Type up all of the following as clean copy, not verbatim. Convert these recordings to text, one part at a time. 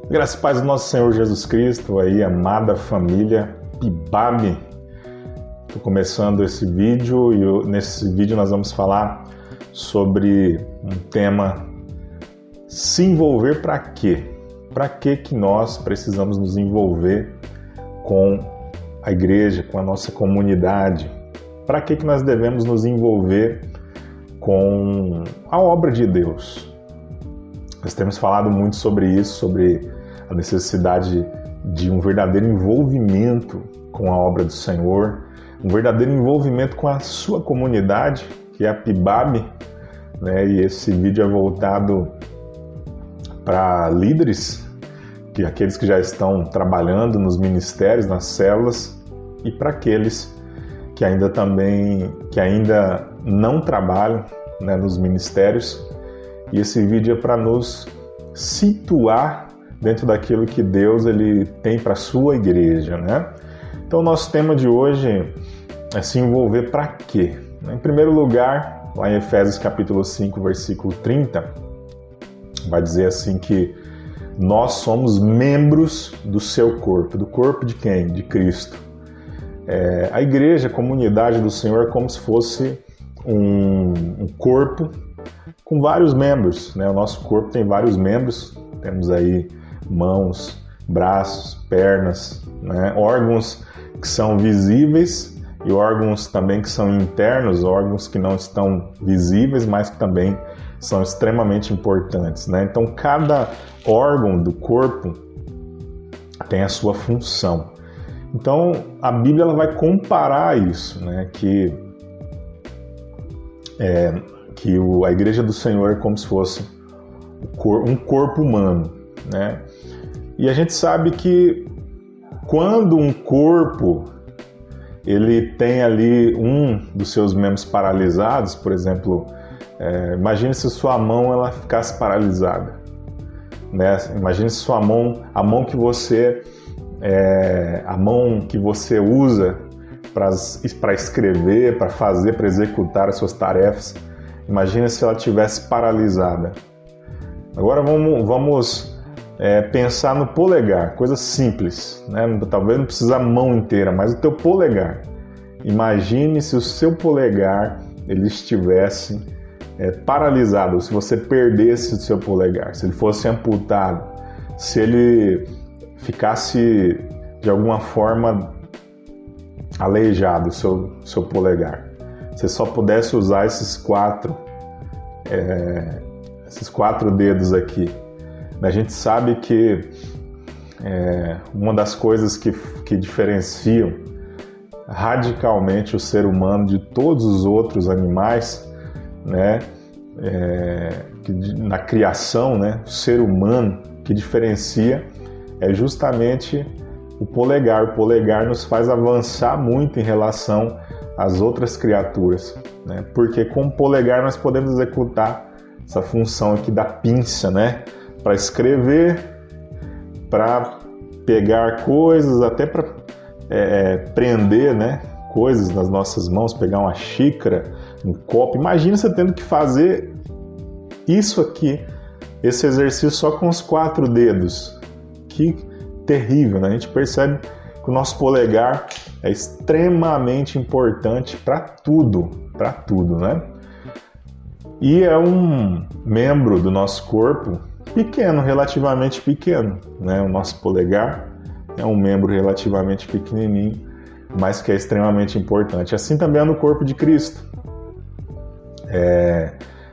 Graça e paz do nosso Senhor Jesus Cristo, aí, amada família PIBAB. Estou começando esse vídeo e nesse vídeo nós vamos falar sobre um tema: se envolver para quê? Para que nós precisamos nos envolver com a igreja, com a nossa comunidade? Para que nós devemos nos envolver com a obra de Deus? Nós temos falado muito sobre isso, sobre a necessidade de um verdadeiro envolvimento com a obra do Senhor, um verdadeiro envolvimento com a sua comunidade, que é a PIBAB, né? E esse vídeo é voltado para líderes, que aqueles que já estão trabalhando nos ministérios, nas células, e para aqueles que ainda não trabalham, né, nos ministérios. E esse vídeo é para nos situar dentro daquilo que Deus ele tem para a sua igreja, né? Então, o nosso tema de hoje é se envolver para quê? Em primeiro lugar, lá em Efésios capítulo 5, versículo 30, vai dizer assim que nós somos membros do seu corpo. Do corpo de quem? De Cristo. A igreja, a comunidade do Senhor é como se fosse um corpo com vários membros, né? O nosso corpo tem vários membros, temos aí mãos, braços, pernas, né? Órgãos que são visíveis e órgãos também que são internos, órgãos que não estão visíveis, mas que também são extremamente importantes, né? Então, cada órgão do corpo tem a sua função. Então, a Bíblia ela vai comparar isso, né? Que a igreja do Senhor é como se fosse um corpo humano, né? E a gente sabe que quando um corpo ele tem ali um dos seus membros paralisados, por exemplo, imagine se sua mão ela ficasse paralisada, né? Imagine se sua mão, a mão que você usa para escrever, para fazer, para executar as suas tarefas. Imagina se ela tivesse paralisada. Agora vamos pensar no polegar, coisa simples, né? Talvez não precisa a mão inteira, mas o teu polegar. Imagine se o seu polegar ele estivesse paralisado, se você perdesse o seu polegar, se ele fosse amputado, se ele ficasse de alguma forma aleijado, o seu polegar. Você só pudesse usar esses quatro dedos aqui. A gente sabe que uma das coisas que diferenciam radicalmente o ser humano de todos os outros animais, né, na criação, né, o ser humano que diferencia é justamente o polegar. O polegar nos faz avançar muito em relação às outras criaturas, né? Porque com o polegar nós podemos executar essa função aqui da pinça, né? Para escrever, para pegar coisas, até para prender, né, coisas nas nossas mãos, pegar uma xícara, um copo. Imagina você tendo que fazer isso aqui, esse exercício só com os 4 dedos. Que terrível, né? A gente percebe que o nosso polegar é extremamente importante para tudo, né? E é um membro do nosso corpo pequeno, relativamente pequeno, né? O nosso polegar é um membro relativamente pequenininho, mas que é extremamente importante. Assim também é no corpo de Cristo.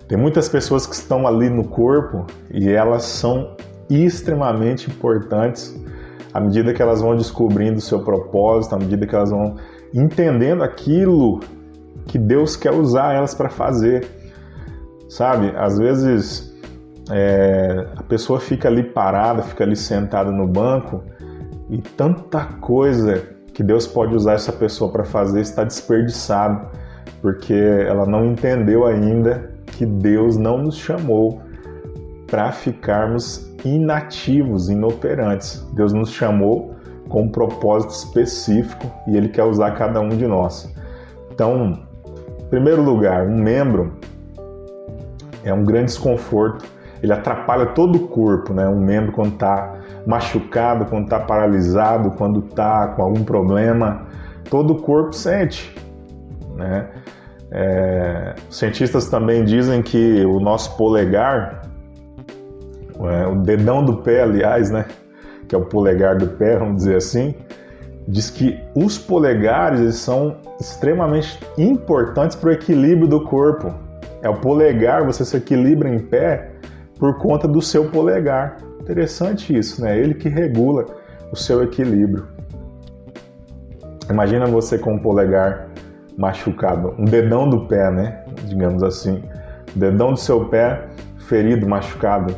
Tem muitas pessoas que estão ali no corpo e elas são extremamente importantes à medida que elas vão descobrindo o seu propósito, à medida que elas vão entendendo aquilo que Deus quer usar elas para fazer. Sabe, às vezes a pessoa fica ali parada, fica ali sentada no banco e tanta coisa que Deus pode usar essa pessoa para fazer está desperdiçado, porque ela não entendeu ainda que Deus não nos chamou para ficarmos inativos, inoperantes. Deus nos chamou com um propósito específico e Ele quer usar cada um de nós. Então, em primeiro lugar, um membro é um grande desconforto ele atrapalha todo o corpo, né? Um membro quando está machucado, quando está paralisado, quando está com algum problema, todo o corpo sente, né? Os cientistas também dizem que o nosso polegar, o dedão do pé, aliás, né? Que é o polegar do pé, vamos dizer assim, diz que os polegares eles são extremamente importantes para o equilíbrio do corpo. É o polegar, você se equilibra em pé por conta do seu polegar. Interessante isso, né? Ele que regula o seu equilíbrio. Imagina você com o polegar machucado, um dedão do pé, né? Digamos assim, o dedão do seu pé ferido, machucado,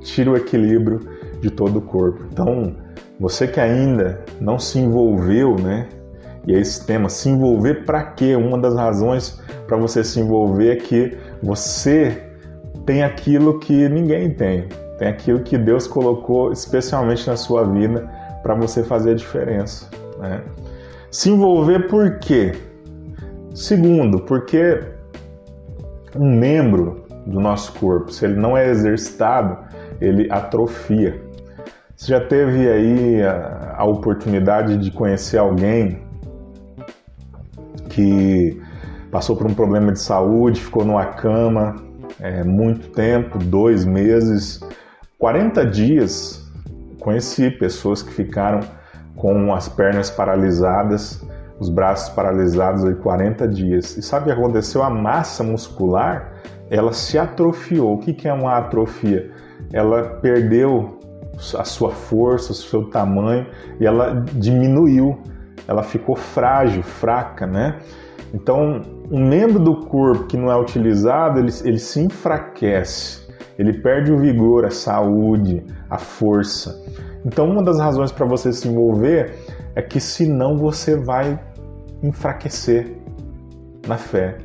tira o equilíbrio de todo o corpo. Então, você que ainda não se envolveu, né? E é esse tema, se envolver para quê? Uma das razões para você se envolver é que você tem aquilo que ninguém tem. Tem aquilo que Deus colocou especialmente na sua vida para você fazer a diferença, né? Se envolver por quê? Segundo, porque um membro do nosso corpo, se ele não é exercitado, ele atrofia. Você já teve aí a oportunidade de conhecer alguém que passou por um problema de saúde, ficou numa cama muito tempo, 2 meses, 40 dias? Conheci pessoas que ficaram com as pernas paralisadas, os braços paralisados aí 40 dias. E sabe o que aconteceu? A massa muscular, ela se atrofiou. O que é uma atrofia? Ela perdeu a sua força, o seu tamanho, e ela diminuiu, ela ficou frágil, fraca, né? Então, um membro do corpo que não é utilizado, ele se enfraquece, ele perde o vigor, a saúde, a força. Então, uma das razões para você se envolver é que senão você vai enfraquecer na fé.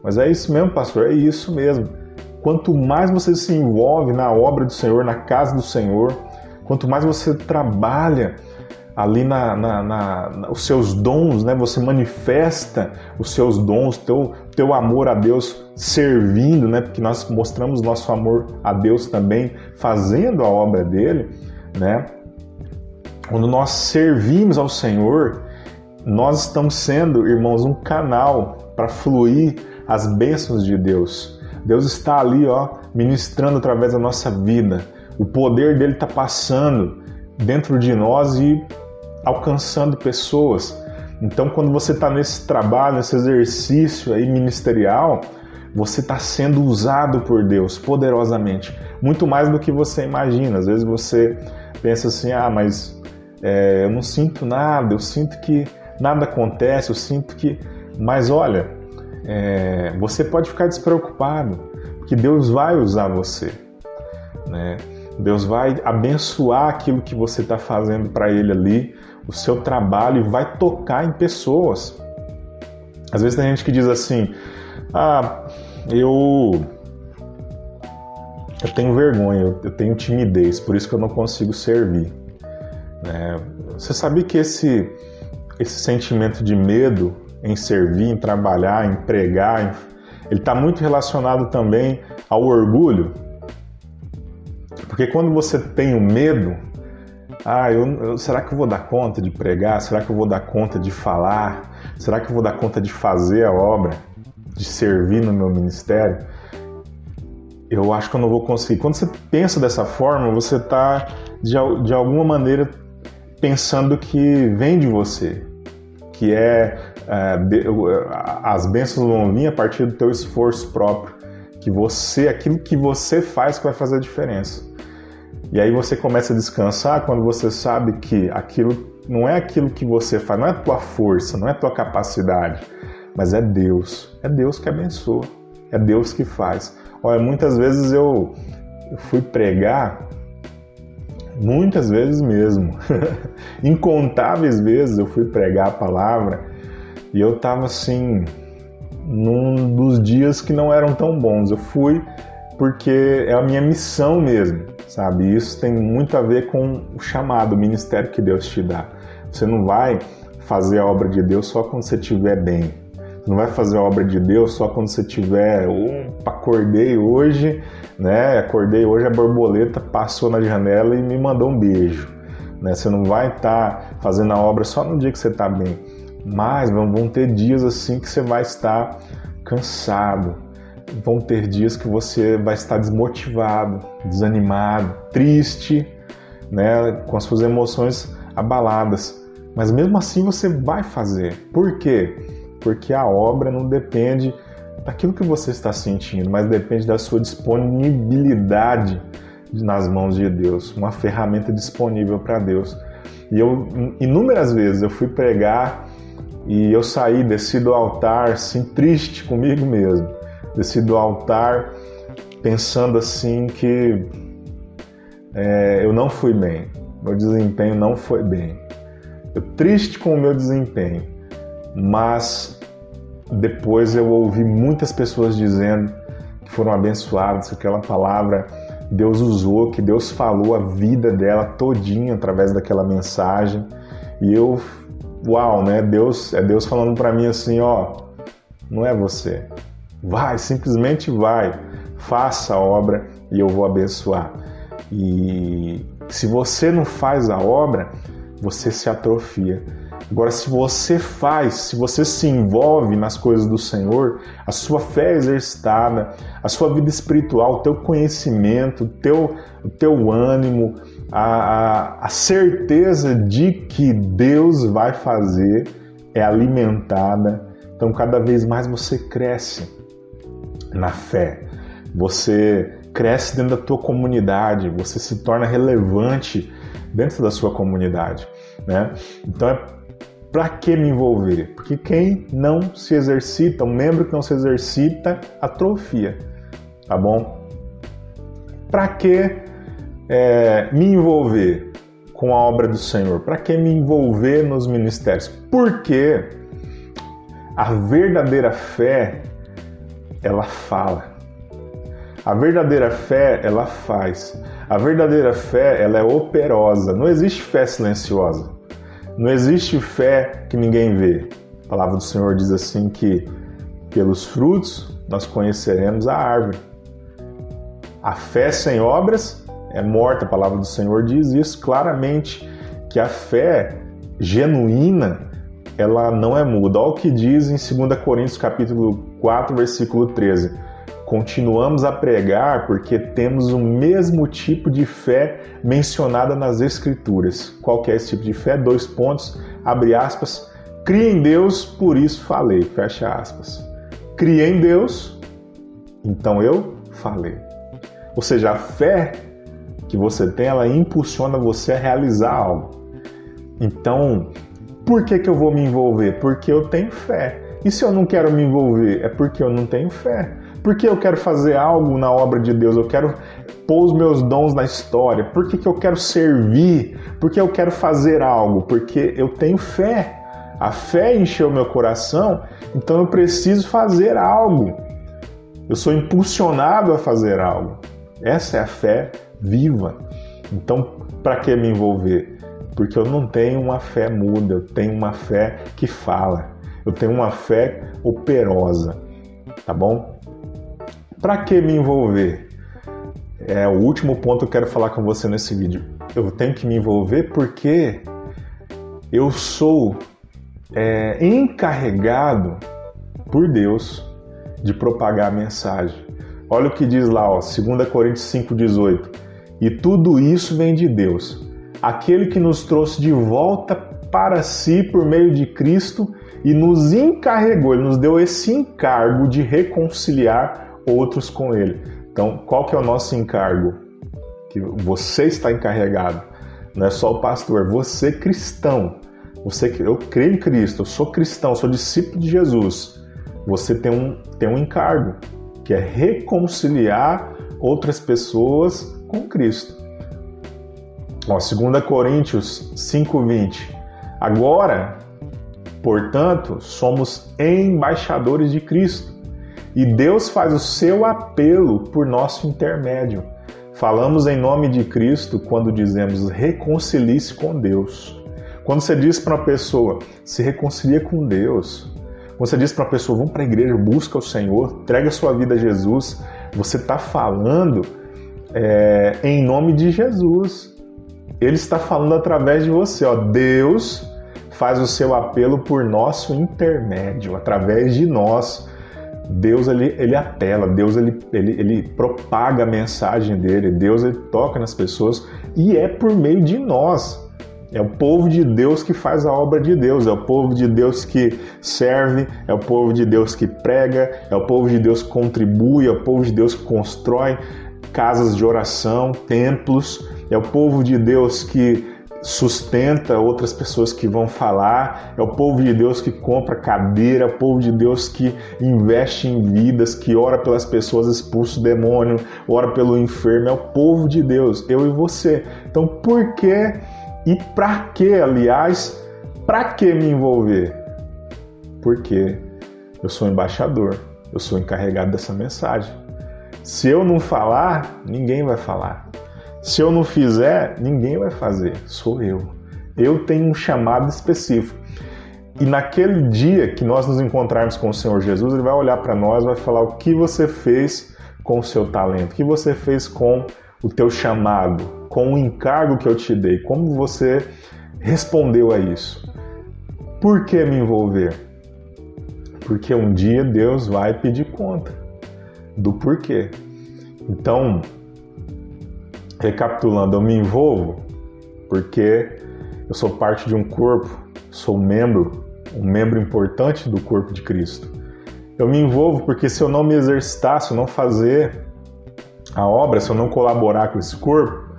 Mas é isso mesmo, pastor? É isso mesmo. Quanto mais você se envolve na obra do Senhor, na casa do Senhor, quanto mais você trabalha ali os seus dons, né? Você manifesta os seus dons, teu amor a Deus servindo, né? Porque nós mostramos nosso amor a Deus também fazendo a obra dele, né? Quando nós servimos ao Senhor, nós estamos sendo, irmãos, um canal para fluir as bênçãos de Deus. Deus está ali, ministrando através da nossa vida. O poder dele está passando dentro de nós e alcançando pessoas. Então, quando você está nesse trabalho, nesse exercício aí ministerial, você está sendo usado por Deus poderosamente, muito mais do que você imagina. Às vezes você pensa assim, mas eu não sinto nada, eu sinto que nada acontece, eu sinto que... Mas olha, você pode ficar despreocupado, porque Deus vai usar você, né? Deus vai abençoar aquilo que você está fazendo para Ele ali, o seu trabalho, e vai tocar em pessoas. Às vezes tem gente que diz assim, eu tenho vergonha, eu tenho timidez, por isso que eu não consigo servir. Você sabia que esse sentimento de medo em servir, em trabalhar, em pregar, ele está muito relacionado também ao orgulho? Porque quando você tem o medo, será que eu vou dar conta de pregar? Será que eu vou dar conta de falar? Será que eu vou dar conta de fazer a obra, de servir no meu ministério? Eu acho que eu não vou conseguir. Quando você pensa dessa forma, você está, de alguma maneira, pensando que vem de você, que as bênçãos vão vir a partir do teu esforço próprio, aquilo que você faz que vai fazer a diferença. E aí você começa a descansar quando você sabe que aquilo não é aquilo que você faz, não é a tua força, não é a tua capacidade, mas é Deus. É Deus que abençoa, é Deus que faz. Olha, muitas vezes eu fui pregar, muitas vezes mesmo, incontáveis vezes eu fui pregar a palavra e eu estava assim, num dos dias que não eram tão bons. Eu fui porque é a minha missão mesmo, sabe? Isso tem muito a ver com o chamado, o ministério que Deus te dá. Você não vai fazer a obra de Deus só quando você estiver bem. Você não vai fazer a obra de Deus só quando você tiver, acordei hoje, né? Acordei hoje, a borboleta passou na janela e me mandou um beijo. Né? Você não vai estar fazendo a obra só no dia que você está bem. Mas vão ter dias assim que você vai estar cansado. Vão ter dias que você vai estar desmotivado, desanimado, triste, né? Com as suas emoções abaladas. Mas mesmo assim você vai fazer. Por quê? Porque a obra não depende daquilo que você está sentindo, mas depende da sua disponibilidade nas mãos de Deus, uma ferramenta disponível para Deus. E eu, inúmeras vezes, eu fui pregar e eu saí, desci do altar, assim, triste comigo mesmo. Desci do altar pensando assim que eu não fui bem, meu desempenho não foi bem. Eu triste com o meu desempenho, mas depois eu ouvi muitas pessoas dizendo que foram abençoadas, que aquela palavra Deus usou, que Deus falou a vida dela todinha através daquela mensagem. E eu, uau, né? Deus falando para mim assim, ó, não é você. Vai, simplesmente vai. Faça a obra e eu vou abençoar. E se você não faz a obra, você se atrofia. Agora, se você faz, se você se envolve nas coisas do Senhor, a sua fé é exercitada, a sua vida espiritual, o teu conhecimento, o teu ânimo, a certeza de que Deus vai fazer é alimentada. Então, cada vez mais você cresce na fé, você cresce dentro da tua comunidade, você se torna relevante dentro da sua comunidade, né? Então, para que me envolver? Porque quem não se exercita, um membro que não se exercita, atrofia, tá bom? Para que me envolver com a obra do Senhor? Para que me envolver nos ministérios? Porque a verdadeira fé, ela fala. A verdadeira fé, ela faz. A verdadeira fé, ela é operosa. Não existe fé silenciosa. Não existe fé que ninguém vê. A palavra do Senhor diz assim que pelos frutos nós conheceremos a árvore. A fé sem obras é morta. A palavra do Senhor diz isso claramente, que a fé genuína, ela não é muda. Olha o que diz em 2 Coríntios capítulo 4, versículo 13. Continuamos a pregar porque temos o mesmo tipo de fé mencionada nas Escrituras. Qual que é esse tipo de fé? 2 pontos, abre aspas. Cria em Deus, por isso falei, fecha aspas. Cria em Deus, então eu falei. Ou seja, a fé que você tem, ela impulsiona você a realizar algo. Então, por que eu vou me envolver? Porque eu tenho fé. E se eu não quero me envolver? É porque eu não tenho fé. Porque eu quero fazer algo na obra de Deus, eu quero pôr os meus dons na história. Por que eu quero servir? Porque eu quero fazer algo? Porque eu tenho fé. A fé encheu meu coração, então eu preciso fazer algo. Eu sou impulsionado a fazer algo. Essa é a fé viva. Então, para que me envolver? Porque eu não tenho uma fé muda, eu tenho uma fé que fala. Eu tenho uma fé operosa, tá bom? Para que me envolver? É o último ponto que eu quero falar com você nesse vídeo. Eu tenho que me envolver porque eu sou encarregado por Deus de propagar a mensagem. Olha o que diz lá, 2 Coríntios 5,18. E tudo isso vem de Deus, aquele que nos trouxe de volta para si por meio de Cristo e nos encarregou, ele nos deu esse encargo de reconciliar outros com ele. Então, qual que é o nosso encargo? Que você está encarregado. Não é só o pastor, você cristão. Eu creio em Cristo, eu sou cristão, sou discípulo de Jesus. Você tem um encargo, que é reconciliar outras pessoas com Cristo. 2 Coríntios 5,20. Agora, portanto, somos embaixadores de Cristo. E Deus faz o seu apelo por nosso intermédio. Falamos em nome de Cristo quando dizemos reconcilie-se com Deus. Quando você diz para uma pessoa, se reconcilia com Deus. Você diz para a pessoa, vamos para a igreja, busca o Senhor, entrega a sua vida a Jesus. Você está falando em nome de Jesus. Ele está falando através de você. Ó, Deus faz o seu apelo por nosso intermédio, através de nós. Deus ele apela, Deus ele propaga a mensagem dele, Deus ele toca nas pessoas e é por meio de nós. É o povo de Deus que faz a obra de Deus, é o povo de Deus que serve, é o povo de Deus que prega, é o povo de Deus que contribui, é o povo de Deus que constrói casas de oração, templos, é o povo de Deus que sustenta outras pessoas que vão falar, é o povo de Deus que compra cadeira, é o povo de Deus que investe em vidas, que ora pelas pessoas, expulsa o demônio, ora pelo enfermo, é o povo de Deus, eu e você. Então por que e para que, aliás, para que me envolver? Porque eu sou embaixador, eu sou encarregado dessa mensagem. Se eu não falar, ninguém vai falar. Se eu não fizer, ninguém vai fazer. Sou eu. Eu tenho um chamado específico. E naquele dia que nós nos encontrarmos com o Senhor Jesus, Ele vai olhar para nós e vai falar o que você fez com o seu talento, o que você fez com o teu chamado, com o encargo que eu te dei, como você respondeu a isso. Por que me envolver? Porque um dia Deus vai pedir conta do porquê. Então, recapitulando, eu me envolvo porque eu sou parte de um corpo, sou um membro importante do corpo de Cristo. Eu me envolvo porque se eu não me exercitar, se eu não fazer a obra, se eu não colaborar com esse corpo,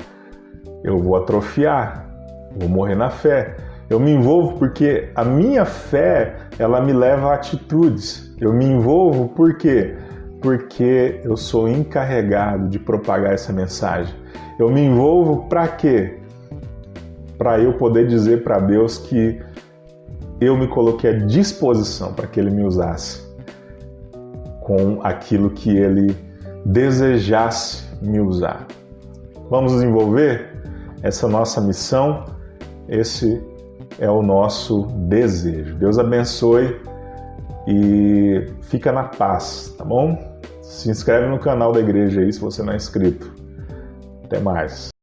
eu vou atrofiar, vou morrer na fé. Eu me envolvo porque a minha fé, ela me leva a atitudes. Eu me envolvo por quê? Porque eu sou encarregado de propagar essa mensagem. Eu me envolvo para quê? Para eu poder dizer para Deus que eu me coloquei à disposição para que Ele me usasse com aquilo que Ele desejasse me usar. Vamos nos envolver? Essa é a nossa missão, esse é o nosso desejo. Deus abençoe e fica na paz, tá bom? Se inscreve no canal da igreja aí se você não é inscrito. Até mais.